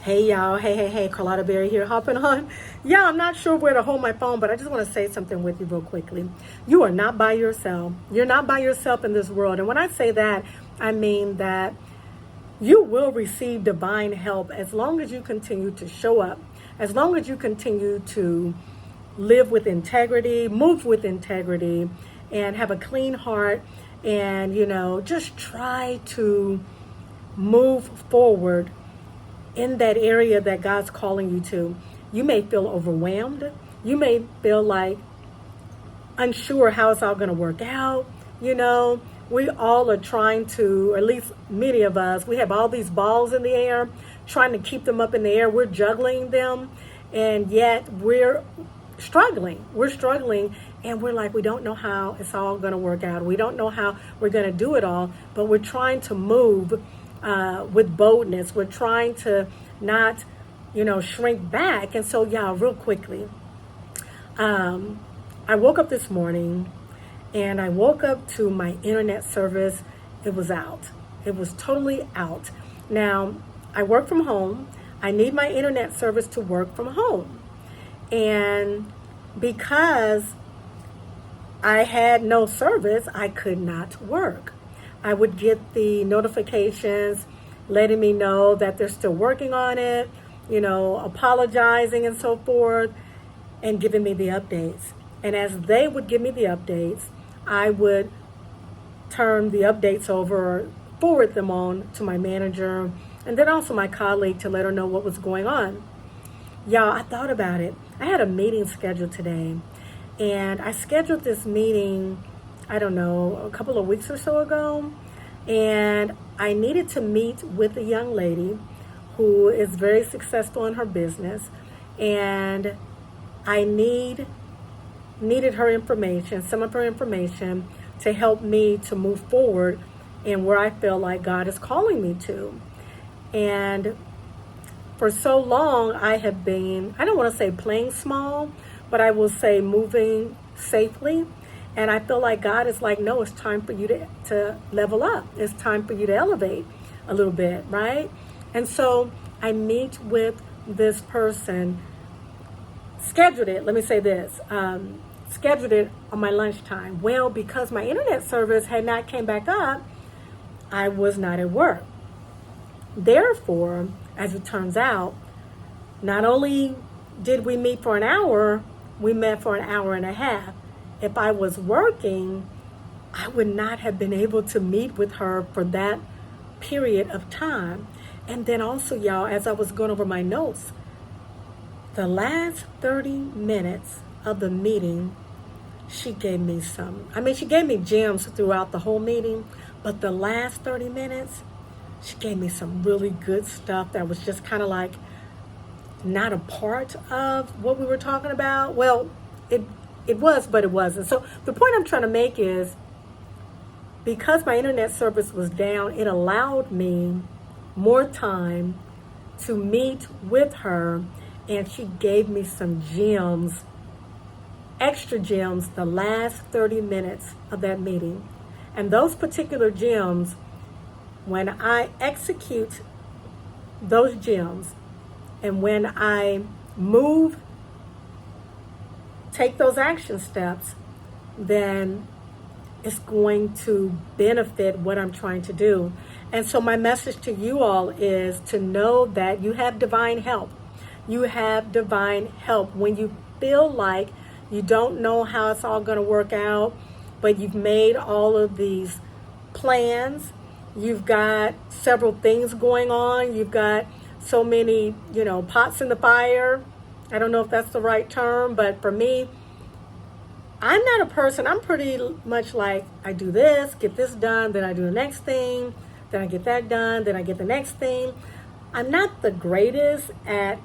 Hey y'all, hey, Carlotta Berry here, hopping on. Yeah, I'm not sure where to hold my phone, but I just want to say something with you real quickly. You are not by yourself. You're not by yourself in this world. And when I say that, I mean that you will receive divine help as long as you continue to show up, as long as you continue to live with integrity, move with integrity, and have a clean heart, and, just try to move forward in that area that God's calling you to. You may feel overwhelmed. You may feel like unsure how it's all going to work out. We all are trying to, or at least many of us, we have all these balls in the air, trying to keep them up in the air. We're juggling them, and yet we're struggling. We're struggling, and we're like, we don't know how it's all going to work out. We don't know how we're going to do it all, but we're trying to move with boldness. We're trying to not, shrink back. And so, real quickly, I woke up this morning and I woke up to my internet service. It was out. It was totally out. Now, I work from home. I need my internet service to work from home. And because I had no service, I could not work. I would get the notifications letting me know that they're still working on it, apologizing and so forth, and giving me the updates. And as they would give me the updates, I would turn the updates over, forward them on to my manager, and then also my colleague to let her know what was going on. Y'all, I thought about it. I had a meeting scheduled today, and I scheduled this meeting a couple of weeks or so ago, and I needed to meet with a young lady who is very successful in her business, and I needed her information, some of her information, to help me to move forward in where I feel like God is calling me to. And for so long, I have been, I don't want to say playing small, but I will say moving safely. And I feel like God is like, no, it's time for you to level up. It's time for you to elevate a little bit, right? And so I meet with this person, scheduled it on my lunchtime. Well, because my internet service had not came back up, I was not at work. Therefore, as it turns out, not only did we meet for an hour, we met for an hour and a half. If I was working, I would not have been able to meet with her for that period of time. And then also, y'all, as I was going over my notes, the last 30 minutes of the meeting, she gave me gems throughout the whole meeting, but the last 30 minutes, she gave me some really good stuff that was just kind of like not a part of what we were talking about. Well, it was, but it wasn't. So the point I'm trying to make is, because my internet service was down, it allowed me more time to meet with her, and she gave me some gems, extra gems, the last 30 minutes of that meeting. And those particular gems, when I execute those gems, and when I take those action steps, then it's going to benefit what I'm trying to do. And so my message to you all is to know that you have divine help. You have divine help when you feel like you don't know how it's all going to work out, but you've made all of these plans. You've got several things going on. You've got so many, pots in the fire. I don't know if that's the right term, but for me, I'm not a person, I'm pretty much like, I do this, get this done, then I do the next thing, then I get that done, then I get the next thing. I'm not the greatest at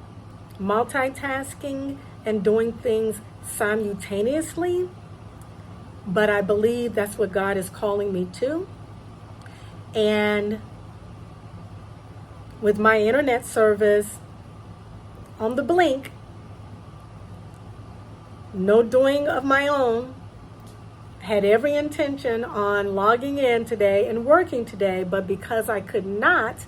multitasking and doing things simultaneously, but I believe that's what God is calling me to. And with my internet service on the blink, no doing of my own, had every intention on logging in today and working today, but because I could not,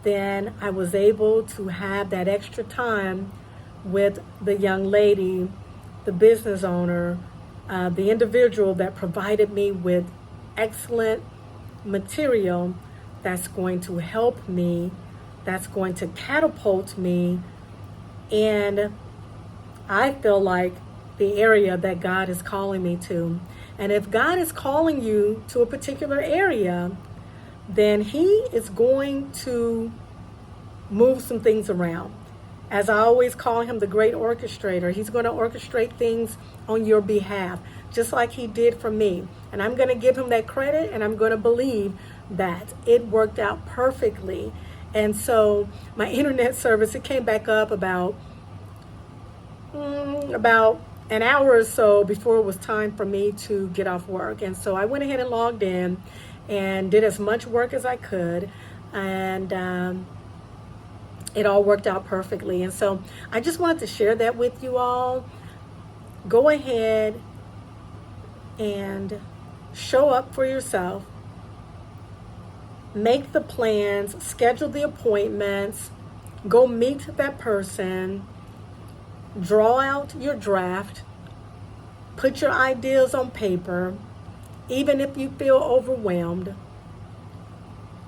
then I was able to have that extra time with the young lady, the business owner, the individual that provided me with excellent material that's going to help me, that's going to catapult me. And I feel like the area that God is calling me to. And if God is calling you to a particular area, then He is going to move some things around. As I always call Him the great orchestrator, He's going to orchestrate things on your behalf, just like He did for me. And I'm going to give Him that credit, and I'm going to believe that it worked out perfectly. And so my internet service, it came back up about an hour or so before it was time for me to get off work. And so I went ahead and logged in and did as much work as I could. And it all worked out perfectly. And so I just wanted to share that with you all. Go ahead and show up for yourself. Make the plans, schedule the appointments, go meet that person, draw out your draft, put your ideas on paper, even if you feel overwhelmed,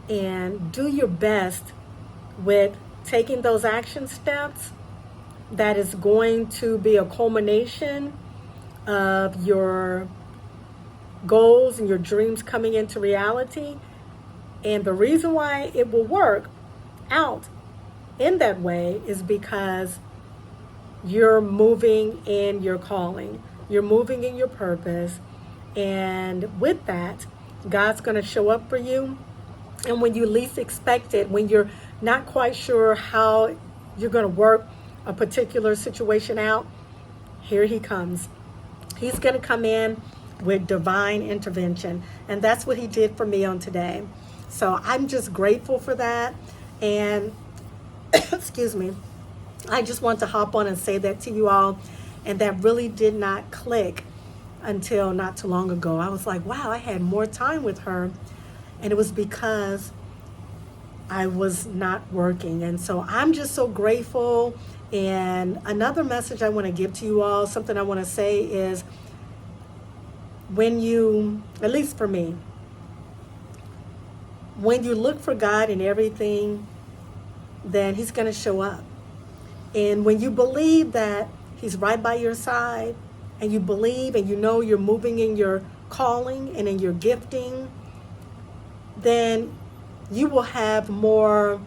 and do your best with taking those action steps that is going to be a culmination of your goals and your dreams coming into reality. And the reason why it will work out in that way is because you're moving in your calling. You're moving in your purpose. And with that, God's going to show up for you. And when you least expect it, when you're not quite sure how you're going to work a particular situation out, here He comes. He's going to come in with divine intervention. And that's what He did for me on today. So I'm just grateful for that. And excuse me, I just want to hop on and say that to you all. And that really did not click until not too long ago. I was like, wow, I had more time with her. And it was because I was not working. And so I'm just so grateful. And another message I want to give to you all, something I want to say is, when you, at least for me, when you look for God in everything, then He's going to show up. And when you believe that He's right by your side, and you believe and you know you're moving in your calling and in your gifting, then you will have more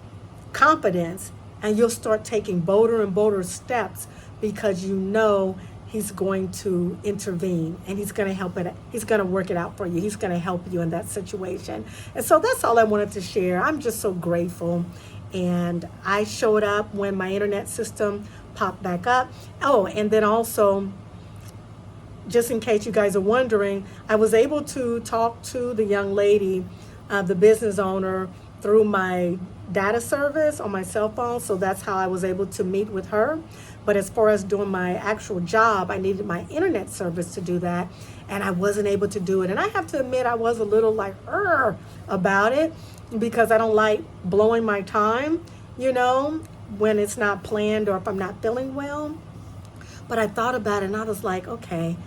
confidence, and you'll start taking bolder and bolder steps because you know He's going to intervene, and He's going to help it. He's going to work it out for you. He's going to help you in that situation. And so that's all I wanted to share. I'm just so grateful. And I showed up when my internet system popped back up. Oh, and then also, just in case you guys are wondering, I was able to talk to the young lady, the business owner, through my data service on my cell phone. So that's how I was able to meet with her. But as far as doing my actual job, I needed my internet service to do that, and I wasn't able to do it. And I have to admit, I was a little like, about it, because I don't like blowing my time, when it's not planned or if I'm not feeling well. But I thought about it, and I was like, okay,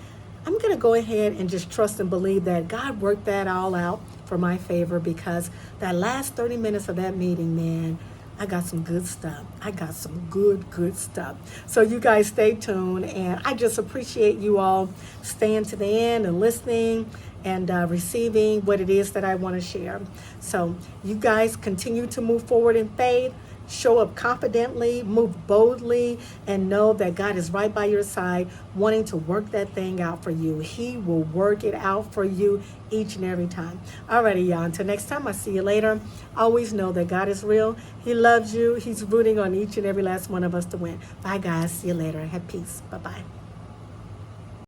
I'm going to go ahead and just trust and believe that God worked that all out for my favor, because that last 30 minutes of that meeting, man, I got some good stuff. I got some good stuff. So you guys stay tuned, and I just appreciate you all staying to the end and listening and receiving what it is that I want to share. So you guys continue to move forward in faith. Show up confidently, move boldly, and know that God is right by your side, wanting to work that thing out for you. He will work it out for you each and every time. Alrighty, y'all. Until next time, I'll see you later. Always know that God is real. He loves you. He's rooting on each and every last one of us to win. Bye, guys. See you later. Have peace. Bye-bye.